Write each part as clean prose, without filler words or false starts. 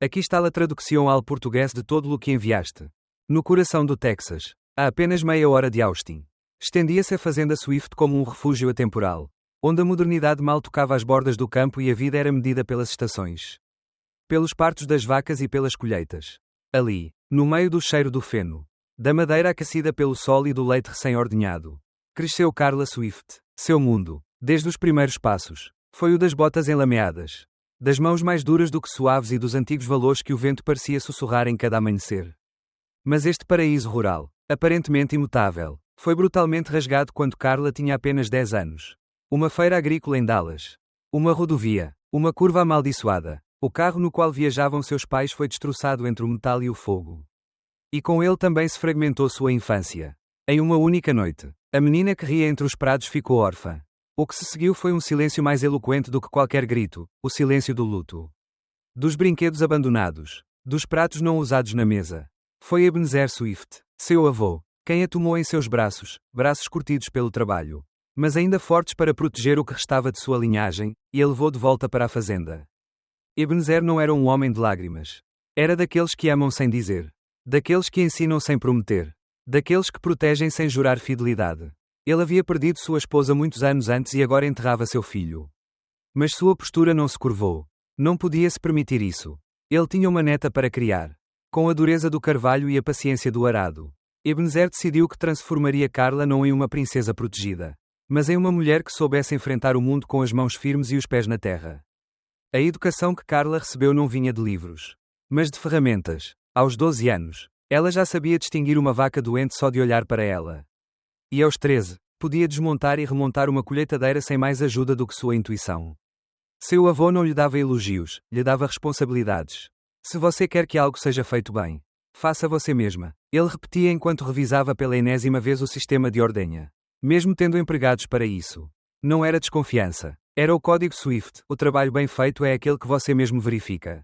Aqui está a tradução ao português de todo o que enviaste. No coração do Texas, a apenas meia hora de Austin, estendia-se a fazenda Swift como um refúgio atemporal, onde a modernidade mal tocava as bordas do campo e a vida era medida pelas estações, pelos partos das vacas e pelas colheitas. Ali, no meio do cheiro do feno, da madeira aquecida pelo sol e do leite recém-ordenhado, cresceu Carla Swift. Seu mundo, desde os primeiros passos, foi o das botas enlameadas, das mãos mais duras do que suaves e dos antigos valores que o vento parecia sussurrar em cada amanhecer. Mas este paraíso rural, aparentemente imutável, foi brutalmente rasgado quando Carla tinha apenas 10 anos. Uma feira agrícola em Dallas. Uma rodovia. Uma curva amaldiçoada. O carro no qual viajavam seus pais foi destroçado entre o metal e o fogo. E com ele também se fragmentou sua infância. Em uma única noite, a menina que ria entre os prados ficou órfã. O que se seguiu foi um silêncio mais eloquente do que qualquer grito, o silêncio do luto. Dos brinquedos abandonados. Dos pratos não usados na mesa. Foi Ebenezer Swift, seu avô, quem a tomou em seus braços, braços curtidos pelo trabalho, mas ainda fortes para proteger o que restava de sua linhagem, e a levou de volta para a fazenda. Ebenezer não era um homem de lágrimas. Era daqueles que amam sem dizer. Daqueles que ensinam sem prometer. Daqueles que protegem sem jurar fidelidade. Ele havia perdido sua esposa muitos anos antes e agora enterrava seu filho. Mas sua postura não se curvou. Não podia se permitir isso. Ele tinha uma neta para criar. Com a dureza do carvalho e a paciência do arado, Ebenezer decidiu que transformaria Carla não em uma princesa protegida, mas em uma mulher que soubesse enfrentar o mundo com as mãos firmes e os pés na terra. A educação que Carla recebeu não vinha de livros, mas de ferramentas. Aos 12 anos, ela já sabia distinguir uma vaca doente só de olhar para ela. E aos 13, podia desmontar e remontar uma colheitadeira sem mais ajuda do que sua intuição. Seu avô não lhe dava elogios, lhe dava responsabilidades. Se você quer que algo seja feito bem, faça você mesma, ele repetia enquanto revisava pela enésima vez o sistema de ordenha. Mesmo tendo empregados para isso. Não era desconfiança. Era o código Swift. O trabalho bem feito é aquele que você mesmo verifica.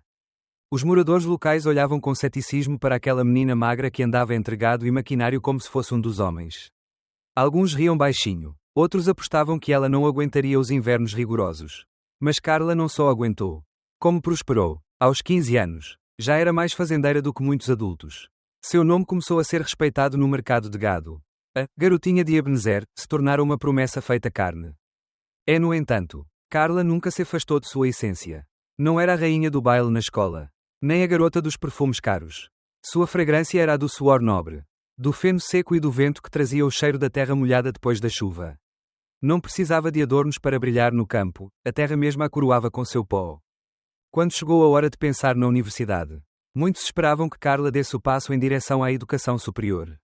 Os moradores locais olhavam com ceticismo para aquela menina magra que andava entre gado e maquinário como se fosse um dos homens. Alguns riam baixinho. Outros apostavam que ela não aguentaria os invernos rigorosos. Mas Carla não só aguentou. Como prosperou. Aos 15 anos, já era mais fazendeira do que muitos adultos. Seu nome começou a ser respeitado no mercado de gado. A garotinha de Ebenezer se tornara uma promessa feita carne. No entanto, Carla nunca se afastou de sua essência. Não era a rainha do baile na escola, nem a garota dos perfumes caros. Sua fragrância era a do suor nobre, do feno seco e do vento que trazia o cheiro da terra molhada depois da chuva. Não precisava de adornos para brilhar no campo, a terra mesma a coroava com seu pó. Quando chegou a hora de pensar na universidade, muitos esperavam que Carla desse o passo em direção à educação superior.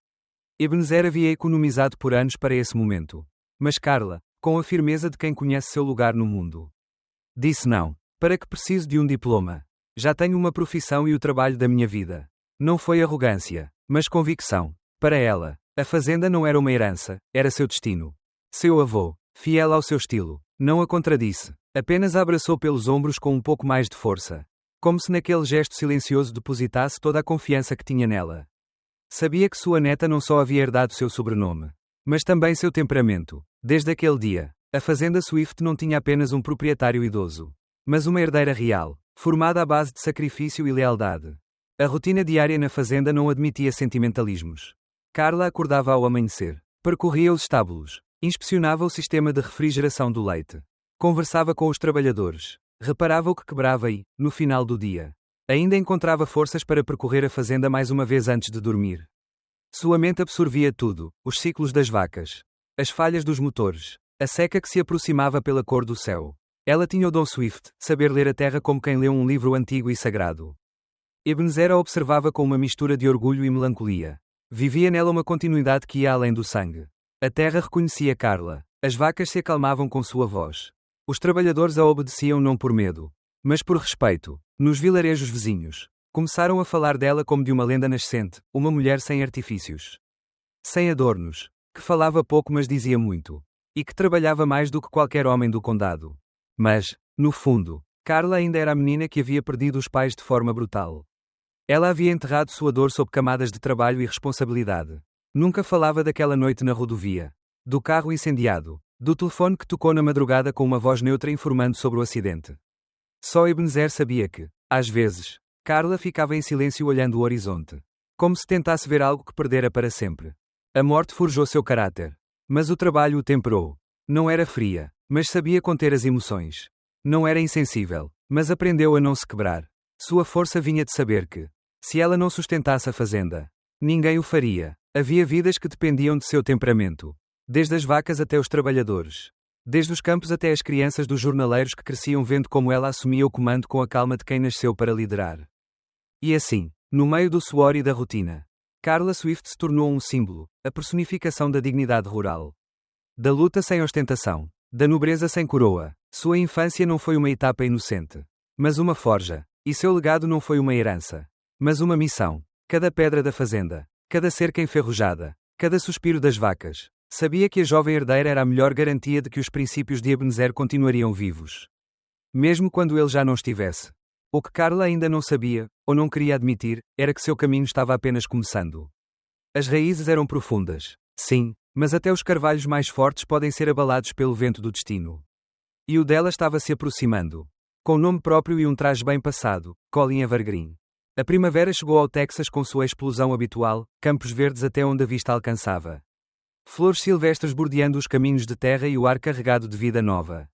Ebenezer havia economizado por anos para esse momento. Mas Carla, com a firmeza de quem conhece seu lugar no mundo, disse não. Para que preciso de um diploma? Já tenho uma profissão e o trabalho da minha vida. Não foi arrogância, mas convicção. Para ela, a fazenda não era uma herança, era seu destino. Seu avô, fiel ao seu estilo, não a contradisse. Apenas a abraçou pelos ombros com um pouco mais de força. Como se naquele gesto silencioso depositasse toda a confiança que tinha nela. Sabia que sua neta não só havia herdado seu sobrenome, mas também seu temperamento. Desde aquele dia, a fazenda Swift não tinha apenas um proprietário idoso, mas uma herdeira real, formada à base de sacrifício e lealdade. A rotina diária na fazenda não admitia sentimentalismos. Carla acordava ao amanhecer, percorria os estábulos, inspecionava o sistema de refrigeração do leite, conversava com os trabalhadores, reparava o que quebrava e, no final do dia, ainda encontrava forças para percorrer a fazenda mais uma vez antes de dormir. Sua mente absorvia tudo, os ciclos das vacas, as falhas dos motores, a seca que se aproximava pela cor do céu. Ela tinha o dom Swift, saber ler a terra como quem lê um livro antigo e sagrado. Ebenezer a observava com uma mistura de orgulho e melancolia. Vivia nela uma continuidade que ia além do sangue. A terra reconhecia Carla. As vacas se acalmavam com sua voz. Os trabalhadores a obedeciam não por medo, mas por respeito. Nos vilarejos vizinhos, começaram a falar dela como de uma lenda nascente, uma mulher sem artifícios. Sem adornos, que falava pouco mas dizia muito. E que trabalhava mais do que qualquer homem do condado. Mas, no fundo, Carla ainda era a menina que havia perdido os pais de forma brutal. Ela havia enterrado sua dor sob camadas de trabalho e responsabilidade. Nunca falava daquela noite na rodovia, do carro incendiado, do telefone que tocou na madrugada com uma voz neutra informando sobre o acidente. Só Ebenezer sabia que, às vezes, Carla ficava em silêncio olhando o horizonte. Como se tentasse ver algo que perdera para sempre. A morte forjou seu caráter. Mas o trabalho o temperou. Não era fria, mas sabia conter as emoções. Não era insensível, mas aprendeu a não se quebrar. Sua força vinha de saber que, se ela não sustentasse a fazenda, ninguém o faria. Havia vidas que dependiam de seu temperamento. Desde as vacas até os trabalhadores. Desde os campos até as crianças dos jornaleiros que cresciam vendo como ela assumia o comando com a calma de quem nasceu para liderar. E assim, no meio do suor e da rotina, Carla Swift se tornou um símbolo, a personificação da dignidade rural. Da luta sem ostentação, da nobreza sem coroa. Sua infância não foi uma etapa inocente, mas uma forja, e seu legado não foi uma herança, mas uma missão. Cada pedra da fazenda, cada cerca enferrujada, cada suspiro das vacas, sabia que a jovem herdeira era a melhor garantia de que os princípios de Ebenezer continuariam vivos. Mesmo quando ele já não estivesse. O que Carla ainda não sabia, ou não queria admitir, era que seu caminho estava apenas começando. As raízes eram profundas, sim, mas até os carvalhos mais fortes podem ser abalados pelo vento do destino. E o dela estava se aproximando. Com nome próprio e um traje bem passado, Colin Evergreen. A primavera chegou ao Texas com sua explosão habitual, campos verdes até onde a vista alcançava. Flores silvestres bordeando os caminhos de terra e o ar carregado de vida nova.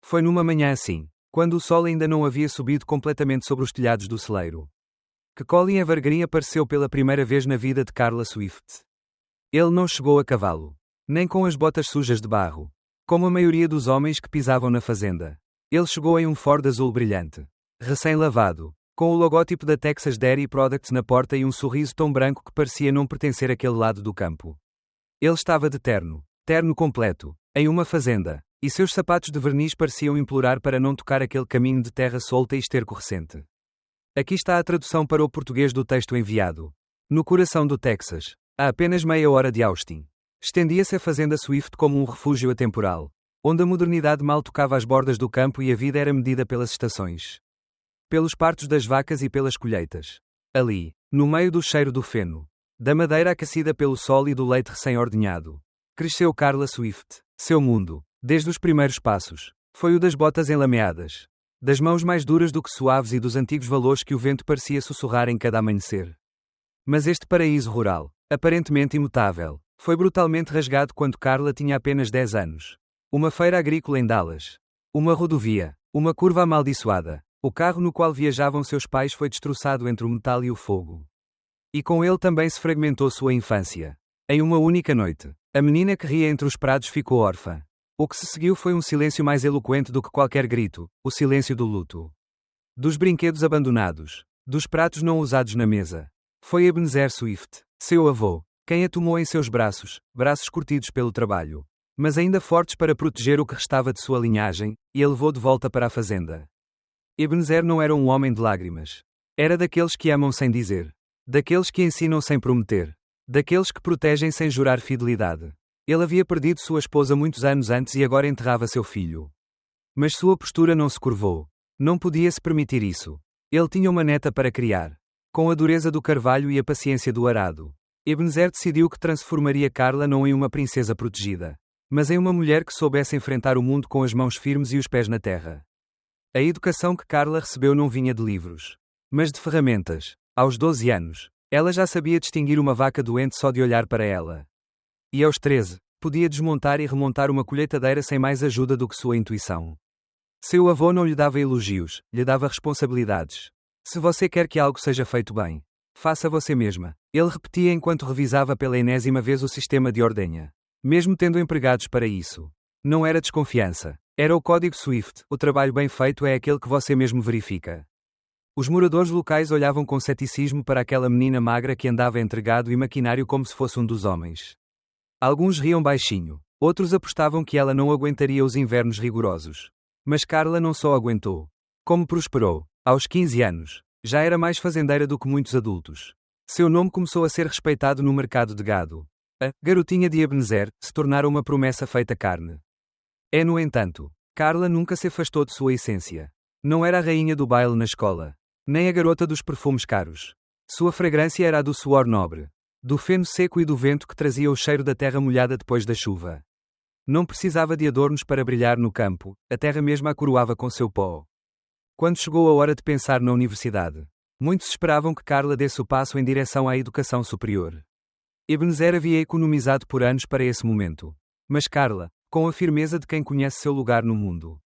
Foi numa manhã assim, quando o sol ainda não havia subido completamente sobre os telhados do celeiro, que Colin Evergreen apareceu pela primeira vez na vida de Carla Swift. Ele não chegou a cavalo, nem com as botas sujas de barro, como a maioria dos homens que pisavam na fazenda. Ele chegou em um Ford azul brilhante, recém-lavado, com o logótipo da Texas Dairy Products na porta e um sorriso tão branco que parecia não pertencer àquele lado do campo. Ele estava de terno completo, em uma fazenda, e seus sapatos de verniz pareciam implorar para não tocar aquele caminho de terra solta e esterco recente. Aqui está a tradução para o português do texto enviado. No coração do Texas, a apenas meia hora de Austin, estendia-se a fazenda Swift como um refúgio atemporal, onde a modernidade mal tocava as bordas do campo e a vida era medida pelas estações. Pelos partos das vacas e pelas colheitas. Ali, no meio do cheiro do feno, da madeira aquecida pelo sol e do leite recém-ordenhado, cresceu Carla Swift. Seu mundo, desde os primeiros passos, foi o das botas enlameadas, das mãos mais duras do que suaves e dos antigos valores que o vento parecia sussurrar em cada amanhecer. Mas este paraíso rural, aparentemente imutável, foi brutalmente rasgado quando Carla tinha apenas 10 anos. Uma feira agrícola em Dallas. Uma rodovia. Uma curva amaldiçoada. O carro no qual viajavam seus pais foi destroçado entre o metal e o fogo. E com ele também se fragmentou sua infância. Em uma única noite, a menina que ria entre os prados ficou órfã. O que se seguiu foi um silêncio mais eloquente do que qualquer grito, o silêncio do luto. Dos brinquedos abandonados. Dos pratos não usados na mesa. Foi Ebenezer Swift, seu avô, quem a tomou em seus braços curtidos pelo trabalho, mas ainda fortes para proteger o que restava de sua linhagem, e a levou de volta para a fazenda. Ebenezer não era um homem de lágrimas. Era daqueles que amam sem dizer. Daqueles que ensinam sem prometer. Daqueles que protegem sem jurar fidelidade. Ele havia perdido sua esposa muitos anos antes e agora enterrava seu filho. Mas sua postura não se curvou. Não podia se permitir isso. Ele tinha uma neta para criar. Com a dureza do carvalho e a paciência do arado, Ebenezer decidiu que transformaria Carla não em uma princesa protegida, mas em uma mulher que soubesse enfrentar o mundo com as mãos firmes e os pés na terra. A educação que Carla recebeu não vinha de livros, mas de ferramentas. Aos 12 anos, ela já sabia distinguir uma vaca doente só de olhar para ela. E aos 13, podia desmontar e remontar uma colheitadeira sem mais ajuda do que sua intuição. Seu avô não lhe dava elogios, lhe dava responsabilidades. Se você quer que algo seja feito bem, faça você mesma. Ele repetia enquanto revisava pela enésima vez o sistema de ordenha. Mesmo tendo empregados para isso. Não era desconfiança. Era o código Swift. O trabalho bem feito é aquele que você mesmo verifica. Os moradores locais olhavam com ceticismo para aquela menina magra que andava entre gado e maquinário como se fosse um dos homens. Alguns riam baixinho. Outros apostavam que ela não aguentaria os invernos rigorosos. Mas Carla não só aguentou. Como prosperou. Aos 15 anos, já era mais fazendeira do que muitos adultos. Seu nome começou a ser respeitado no mercado de gado. A garotinha de Ebenezer se tornara uma promessa feita carne. No entanto, Carla nunca se afastou de sua essência. Não era a rainha do baile na escola, nem a garota dos perfumes caros. Sua fragrância era a do suor nobre, do feno seco e do vento que trazia o cheiro da terra molhada depois da chuva. Não precisava de adornos para brilhar no campo, a terra mesma a coroava com seu pó. Quando chegou a hora de pensar na universidade, Muitos esperavam que Carla desse o passo em direção à educação superior. Ebenezer havia economizado por anos para esse momento. Mas Carla, com a firmeza de quem conhece seu lugar no mundo,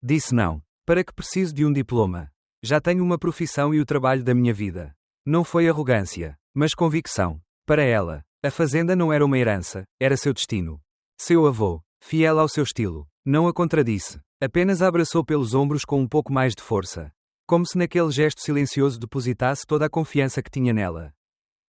disse não. Para que preciso de um diploma? Já tenho uma profissão e o trabalho da minha vida. Não foi arrogância, mas convicção. Para ela, a fazenda não era uma herança, era seu destino. Seu avô, fiel ao seu estilo, não a contradisse, apenas a abraçou pelos ombros com um pouco mais de força. Como se naquele gesto silencioso depositasse toda a confiança que tinha nela.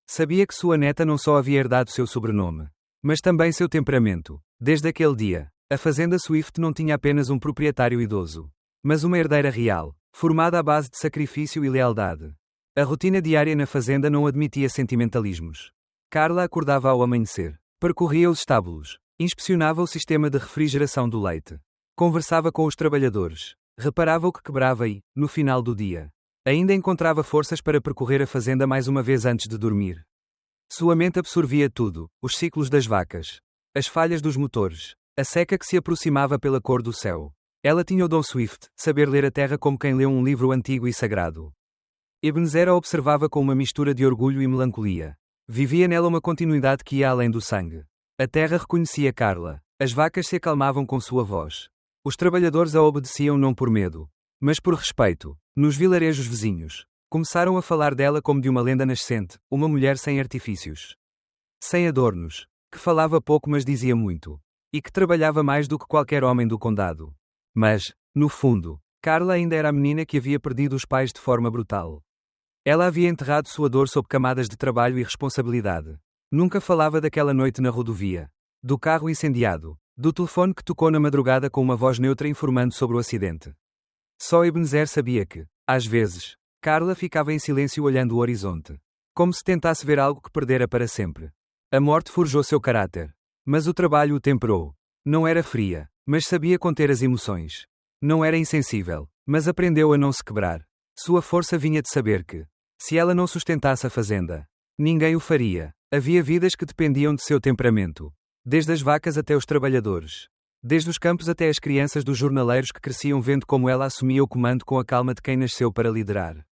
Sabia que sua neta não só havia herdado seu sobrenome, mas também seu temperamento. Desde aquele dia, a fazenda Swift não tinha apenas um proprietário idoso, mas uma herdeira real, formada à base de sacrifício e lealdade. A rotina diária na fazenda não admitia sentimentalismos. Carla acordava ao amanhecer, percorria os estábulos, inspecionava o sistema de refrigeração do leite, conversava com os trabalhadores, reparava o que quebrava e, no final do dia, ainda encontrava forças para percorrer a fazenda mais uma vez antes de dormir. Sua mente absorvia tudo: os ciclos das vacas, as falhas dos motores, a seca que se aproximava pela cor do céu. Ela tinha o dom Swift, saber ler a terra como quem lê um livro antigo e sagrado. Ebenezer a observava com uma mistura de orgulho e melancolia. Vivia nela uma continuidade que ia além do sangue. A terra reconhecia Carla, as vacas se acalmavam com sua voz. Os trabalhadores a obedeciam não por medo, mas por respeito. Nos vilarejos vizinhos, começaram a falar dela como de uma lenda nascente, uma mulher sem artifícios, sem adornos, que falava pouco mas dizia muito, e que trabalhava mais do que qualquer homem do condado. Mas, no fundo, Carla ainda era a menina que havia perdido os pais de forma brutal. Ela havia enterrado sua dor sob camadas de trabalho e responsabilidade. Nunca falava daquela noite na rodovia, do carro incendiado, do telefone que tocou na madrugada com uma voz neutra informando sobre o acidente. Só Ebenezer sabia que, às vezes, Carla ficava em silêncio olhando o horizonte, como se tentasse ver algo que perdera para sempre. A morte forjou seu caráter, mas o trabalho o temperou. Não era fria, mas sabia conter as emoções. Não era insensível, mas aprendeu a não se quebrar. Sua força vinha de saber que, se ela não sustentasse a fazenda, ninguém o faria. Havia vidas que dependiam de seu temperamento, desde as vacas até os trabalhadores. Desde os campos até as crianças dos jornaleiros que cresciam vendo como ela assumia o comando com a calma de quem nasceu para liderar.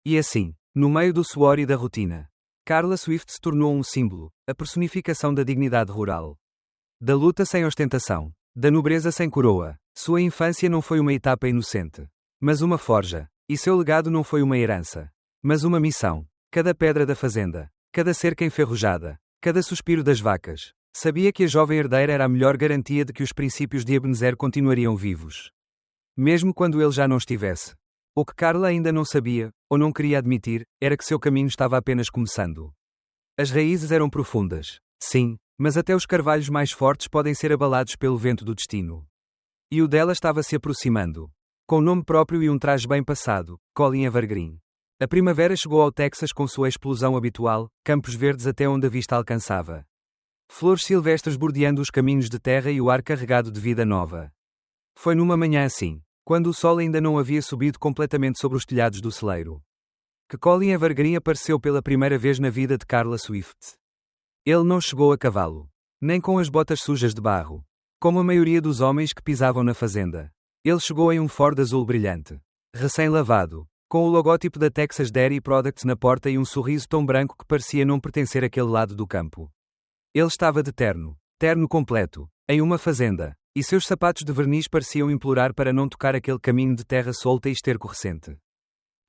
E assim, no meio do suor e da rotina, Carla Swift se tornou um símbolo, a personificação da dignidade rural. Da luta sem ostentação, da nobreza sem coroa. Sua infância não foi uma etapa inocente, mas uma forja, e seu legado não foi uma herança, mas uma missão. Cada pedra da fazenda, cada cerca enferrujada, cada suspiro das vacas, sabia que a jovem herdeira era a melhor garantia de que os princípios de Ebenezer continuariam vivos. Mesmo quando ele já não estivesse. O que Carla ainda não sabia, ou não queria admitir, era que seu caminho estava apenas começando. As raízes eram profundas, sim, mas até os carvalhos mais fortes podem ser abalados pelo vento do destino. E o dela estava se aproximando. Com nome próprio e um traje bem passado, Colin Evergreen. A primavera chegou ao Texas com sua explosão habitual, campos verdes até onde a vista alcançava. Flores silvestres bordeando os caminhos de terra e o ar carregado de vida nova. Foi numa manhã assim, quando o sol ainda não havia subido completamente sobre os telhados do celeiro, que Colin Evergreen apareceu pela primeira vez na vida de Carla Swift. Ele não chegou a cavalo, nem com as botas sujas de barro, como a maioria dos homens que pisavam na fazenda. Ele chegou em um Ford azul brilhante, recém-lavado, com o logótipo da Texas Dairy Products na porta e um sorriso tão branco que parecia não pertencer àquele lado do campo. Ele estava de terno completo, em uma fazenda, e seus sapatos de verniz pareciam implorar para não tocar aquele caminho de terra solta e esterco recente.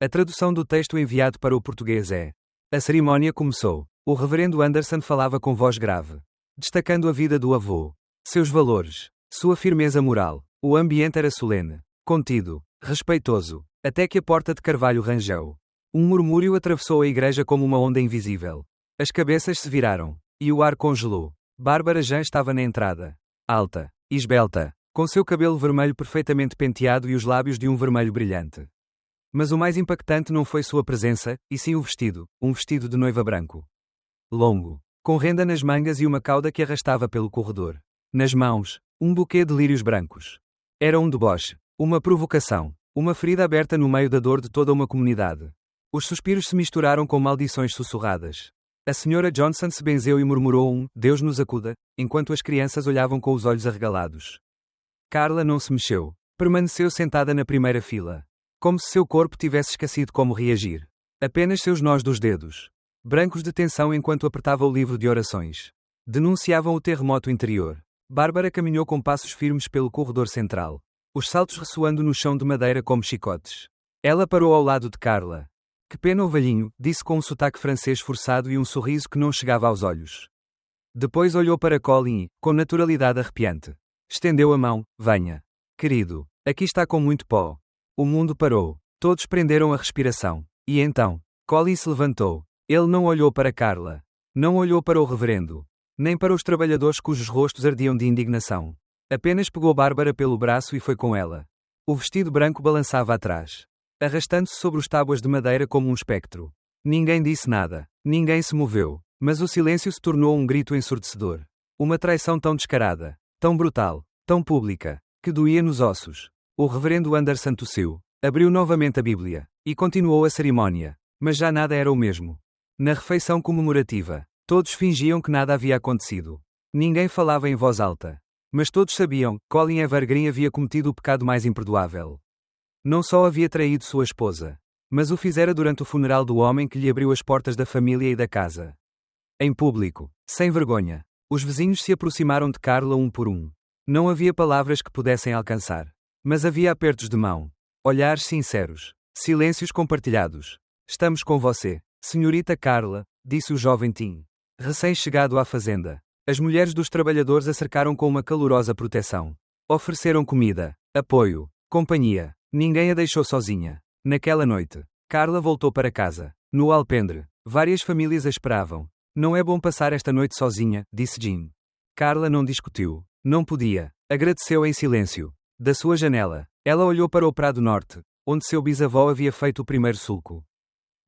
A tradução do texto enviado para o português é: a cerimónia começou. O reverendo Anderson falava com voz grave, destacando a vida do avô, seus valores, sua firmeza moral. O ambiente era solene, contido, respeitoso, até que a porta de carvalho rangeu. Um murmúrio atravessou a igreja como uma onda invisível. As cabeças se viraram, e o ar congelou. Bárbara Jean estava na entrada, alta, esbelta, com seu cabelo vermelho perfeitamente penteado e os lábios de um vermelho brilhante. Mas o mais impactante não foi sua presença, e sim o vestido, um vestido de noiva branco. Longo, com renda nas mangas e uma cauda que arrastava pelo corredor. Nas mãos, um buquê de lírios brancos. Era um deboche, uma provocação, uma ferida aberta no meio da dor de toda uma comunidade. Os suspiros se misturaram com maldições sussurradas. A senhora Johnson se benzeu e murmurou um "Deus nos acuda", enquanto as crianças olhavam com os olhos arregalados. Carla não se mexeu. Permaneceu sentada na primeira fila, como se seu corpo tivesse esquecido como reagir. Apenas seus nós dos dedos, brancos de tensão enquanto apertava o livro de orações, denunciavam o terremoto interior. Bárbara caminhou com passos firmes pelo corredor central, os saltos ressoando no chão de madeira como chicotes. Ela parou ao lado de Carla. Que pena o velhinho, disse com um sotaque francês forçado e um sorriso que não chegava aos olhos. Depois olhou para Colin e, com naturalidade arrepiante, estendeu a mão. Venha. Querido, aqui está com muito pó. O mundo parou. Todos prenderam a respiração. E então, Colin se levantou. Ele não olhou para Carla. Não olhou para o reverendo. Nem para os trabalhadores cujos rostos ardiam de indignação. Apenas pegou Bárbara pelo braço e foi com ela. O vestido branco balançava atrás, arrastando-se sobre os tábuas de madeira como um espectro. Ninguém disse nada. Ninguém se moveu. Mas o silêncio se tornou um grito ensurdecedor. Uma traição tão descarada, tão brutal, tão pública, que doía nos ossos. O reverendo Anderson tossiu, abriu novamente a Bíblia, e continuou a cerimónia. Mas já nada era o mesmo. Na refeição comemorativa, todos fingiam que nada havia acontecido. Ninguém falava em voz alta. Mas todos sabiam, Colin Evergreen havia cometido o pecado mais imperdoável. Não só havia traído sua esposa, mas o fizera durante o funeral do homem que lhe abriu as portas da família e da casa. Em público, sem vergonha, os vizinhos se aproximaram de Carla um por um. Não havia palavras que pudessem alcançar. Mas havia apertos de mão, olhares sinceros, silêncios compartilhados. Estamos com você, senhorita Carla, disse o jovem Tim, recém-chegado à fazenda. As mulheres dos trabalhadores a cercaram com uma calorosa proteção. Ofereceram comida, apoio, companhia. Ninguém a deixou sozinha. Naquela noite, Carla voltou para casa. No alpendre, várias famílias a esperavam. Não é bom passar esta noite sozinha, disse Jim. Carla não discutiu. Não podia. Agradeceu em silêncio. Da sua janela, ela olhou para o Prado Norte, onde seu bisavô havia feito o primeiro sulco.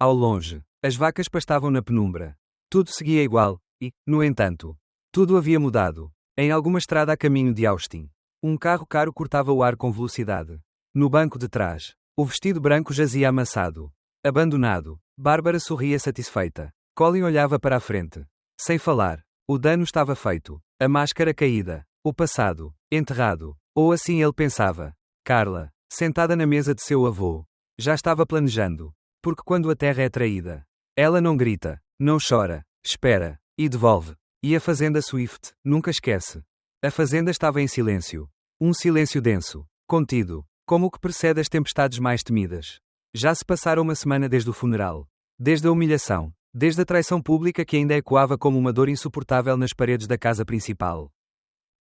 Ao longe, as vacas pastavam na penumbra. Tudo seguia igual, e, no entanto, tudo havia mudado. Em alguma estrada a caminho de Austin, um carro caro cortava o ar com velocidade. No banco de trás, o vestido branco jazia amassado. Abandonado, Bárbara sorria satisfeita. Colin olhava para a frente. Sem falar. O dano estava feito. A máscara caída. O passado, enterrado. Ou assim ele pensava. Carla, sentada na mesa de seu avô, já estava planejando. Porque quando a terra é traída, ela não grita, não chora, espera, e devolve. E a fazenda Swift, nunca esquece. A fazenda estava em silêncio. Um silêncio denso, contido, como o que precede as tempestades mais temidas. Já se passara uma semana desde o funeral. Desde a humilhação. Desde a traição pública que ainda ecoava como uma dor insuportável nas paredes da casa principal.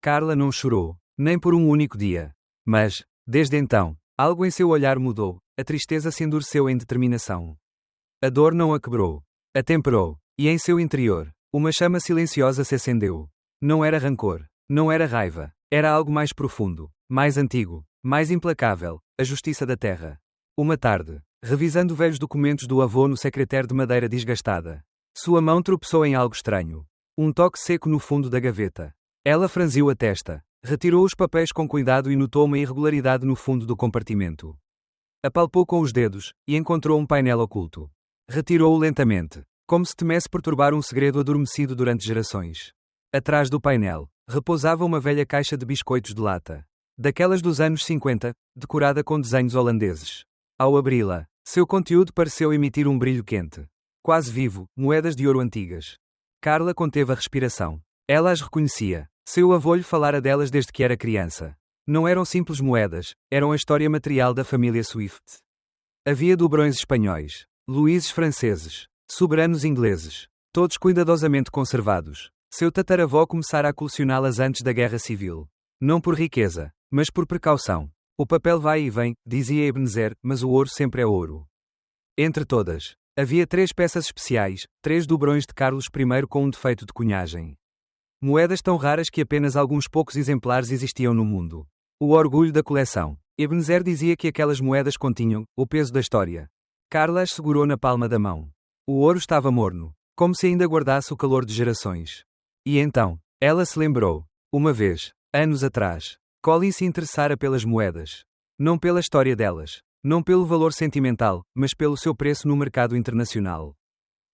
Carla não chorou, nem por um único dia. Mas, desde então, algo em seu olhar mudou, a tristeza se endureceu em determinação. A dor não a quebrou, a temperou, e em seu interior, uma chama silenciosa se acendeu. Não era rancor, não era raiva, era algo mais profundo, mais antigo, mais implacável, a justiça da terra. Uma tarde, revisando velhos documentos do avô no secretário de madeira desgastada, sua mão tropeçou em algo estranho. Um toque seco no fundo da gaveta. Ela franziu a testa, retirou os papéis com cuidado e notou uma irregularidade no fundo do compartimento. Apalpou com os dedos, e encontrou um painel oculto. Retirou-o lentamente, como se temesse perturbar um segredo adormecido durante gerações. Atrás do painel, repousava uma velha caixa de biscoitos de lata. Daquelas dos anos 50, decorada com desenhos holandeses. Ao abri-la, seu conteúdo pareceu emitir um brilho quente. Quase vivo, moedas de ouro antigas. Carla conteve a respiração. Ela as reconhecia. Seu avô lhe falara delas desde que era criança. Não eram simples moedas, eram a história material da família Swift. Havia dobrões espanhóis, luíses franceses, soberanos ingleses, todos cuidadosamente conservados. Seu tataravó começara a colecioná-las antes da Guerra Civil. Não por riqueza, mas por precaução. O papel vai e vem, dizia Ebenezer, mas o ouro sempre é ouro. Entre todas, havia 3 peças especiais, 3 dobrões de Carlos I com um defeito de cunhagem. Moedas tão raras que apenas alguns poucos exemplares existiam no mundo. O orgulho da coleção. Ebenezer dizia que aquelas moedas continham o peso da história. Carla as segurou na palma da mão. O ouro estava morno, como se ainda guardasse o calor de gerações. E então, ela se lembrou. Uma vez, anos atrás, Colin se interessara pelas moedas. Não pela história delas, não pelo valor sentimental, mas pelo seu preço no mercado internacional.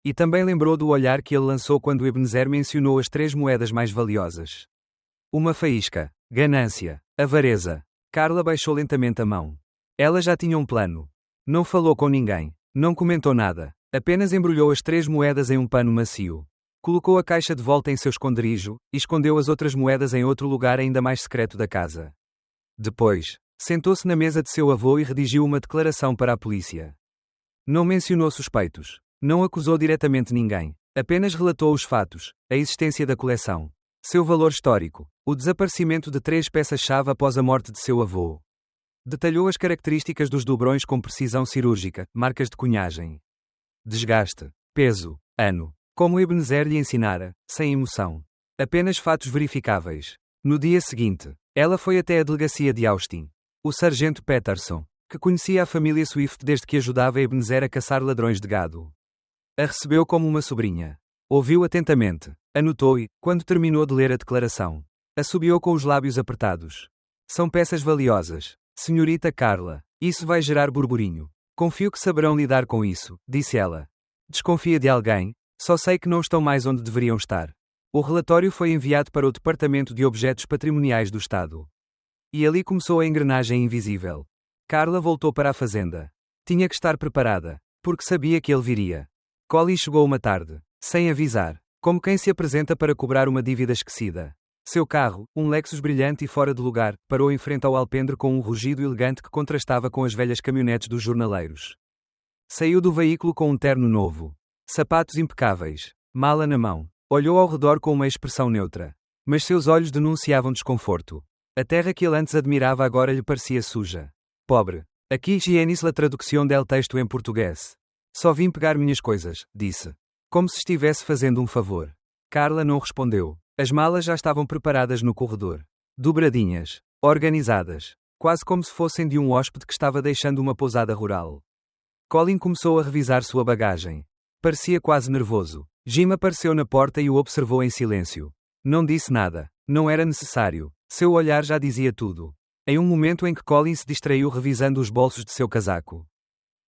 E também lembrou do olhar que ele lançou quando Ebenezer mencionou as 3 moedas mais valiosas. Uma faísca, ganância, avareza. Carla baixou lentamente a mão. Ela já tinha um plano. Não falou com ninguém, não comentou nada, Apenas embrulhou as 3 moedas em um pano macio. Colocou a caixa de volta em seu esconderijo, e escondeu as outras moedas em outro lugar ainda mais secreto da casa. Depois, sentou-se na mesa de seu avô e redigiu uma declaração para a polícia. Não mencionou suspeitos. Não acusou diretamente ninguém. Apenas relatou os fatos, a existência da coleção, seu valor histórico, o desaparecimento de 3 peças-chave após a morte de seu avô. Detalhou as características dos dobrões com precisão cirúrgica, marcas de cunhagem, desgaste, peso, ano. Como Ebenezer lhe ensinara, sem emoção. Apenas fatos verificáveis. No dia seguinte, ela foi até a delegacia de Austin. O sargento Peterson, que conhecia a família Swift desde que ajudava Ebenezer a caçar ladrões de gado, a recebeu como uma sobrinha. Ouviu atentamente, anotou e, quando terminou de ler a declaração, assobiou com os lábios apertados. São peças valiosas, senhorita Carla. Isso vai gerar burburinho. Confio que saberão lidar com isso, disse ela. Desconfia de alguém? Só sei que não estão mais onde deveriam estar. O relatório foi enviado para o Departamento de Objetos Patrimoniais do Estado. E ali começou a engrenagem invisível. Carla voltou para a fazenda. Tinha que estar preparada, porque sabia que ele viria. Colin chegou uma tarde, sem avisar, como quem se apresenta para cobrar uma dívida esquecida. Seu carro, um Lexus brilhante e fora de lugar, parou em frente ao alpendre com um rugido elegante que contrastava com as velhas caminhonetes dos jornaleiros. Saiu do veículo com um terno novo, sapatos impecáveis, mala na mão. Olhou ao redor com uma expressão neutra. Mas seus olhos denunciavam desconforto. A terra que ele antes admirava agora lhe parecia suja. Pobre. Aqui higienice la tradução del texto em português. Só vim pegar minhas coisas, disse. Como se estivesse fazendo um favor. Carla não respondeu. As malas já estavam preparadas no corredor. Dobradinhas. Organizadas. Quase como se fossem de um hóspede que estava deixando uma pousada rural. Colin começou a revisar sua bagagem. Parecia quase nervoso. Jim apareceu na porta e o observou em silêncio. Não disse nada. Não era necessário. Seu olhar já dizia tudo. Em um momento em que Colin se distraiu revisando os bolsos de seu casaco,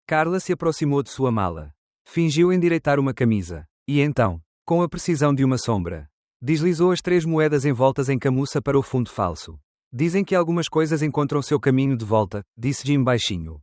Carla se aproximou de sua mala. Fingiu endireitar uma camisa. E então, com a precisão de uma sombra, deslizou as 3 moedas envoltas em camuça para o fundo falso. Dizem que algumas coisas encontram seu caminho de volta, disse Jim baixinho,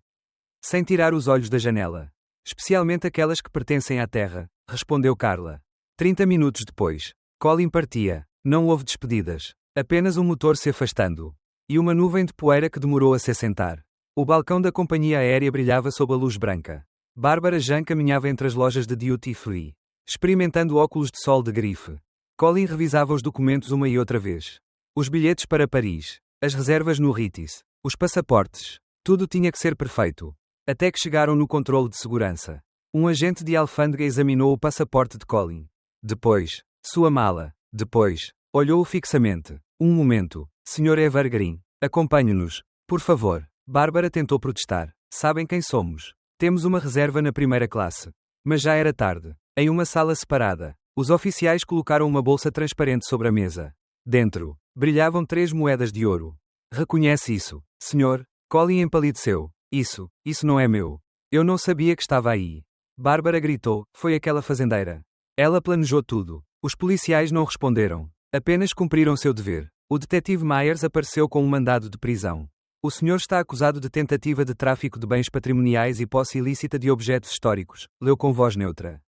sem tirar os olhos da janela. Especialmente aquelas que pertencem à terra, respondeu Carla. 30 minutos depois, Colin partia. Não houve despedidas. Apenas um motor se afastando. E uma nuvem de poeira que demorou a se assentar. O balcão da companhia aérea brilhava sob a luz branca. Bárbara Jean caminhava entre as lojas de duty free, experimentando óculos de sol de grife. Colin revisava os documentos uma e outra vez. Os bilhetes para Paris, as reservas no Ritz, os passaportes. Tudo tinha que ser perfeito. Até que chegaram no controle de segurança. Um agente de alfândega examinou o passaporte de Colin. Depois, sua mala. Depois, olhou-o fixamente. Um momento, Sr. Evergreen. Acompanhe-nos, por favor. Bárbara tentou protestar. Sabem quem somos. Temos uma reserva na primeira classe. Mas já era tarde. Em uma sala separada, os oficiais colocaram uma bolsa transparente sobre a mesa. Dentro, brilhavam 3 moedas de ouro. Reconhece isso, senhor? Colin empalideceu. Isso não é meu. Eu não sabia que estava aí. Bárbara gritou, foi aquela fazendeira. Ela planejou tudo. Os policiais não responderam. Apenas cumpriram seu dever. O detetive Myers apareceu com um mandado de prisão. O senhor está acusado de tentativa de tráfico de bens patrimoniais e posse ilícita de objetos históricos, leu com voz neutra.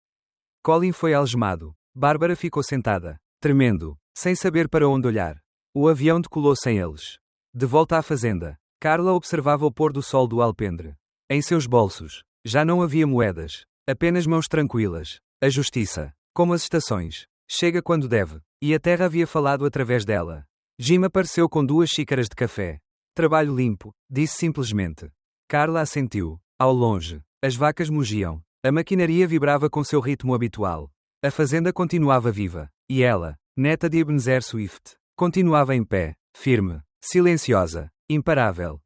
Colin foi algemado. Bárbara ficou sentada, tremendo, sem saber para onde olhar. O avião decolou sem eles. De volta à fazenda, Carla observava o pôr do sol do alpendre. Em seus bolsos, já não havia moedas, apenas mãos tranquilas. A justiça, como as estações, chega quando deve, e a terra havia falado através dela. Jim apareceu com 2 xícaras de café. Trabalho limpo, disse simplesmente. Carla assentiu. Ao longe, as vacas mugiam. A maquinaria vibrava com seu ritmo habitual. A fazenda continuava viva. E ela, neta de Ebenezer Swift, continuava em pé, firme, silenciosa, imparável.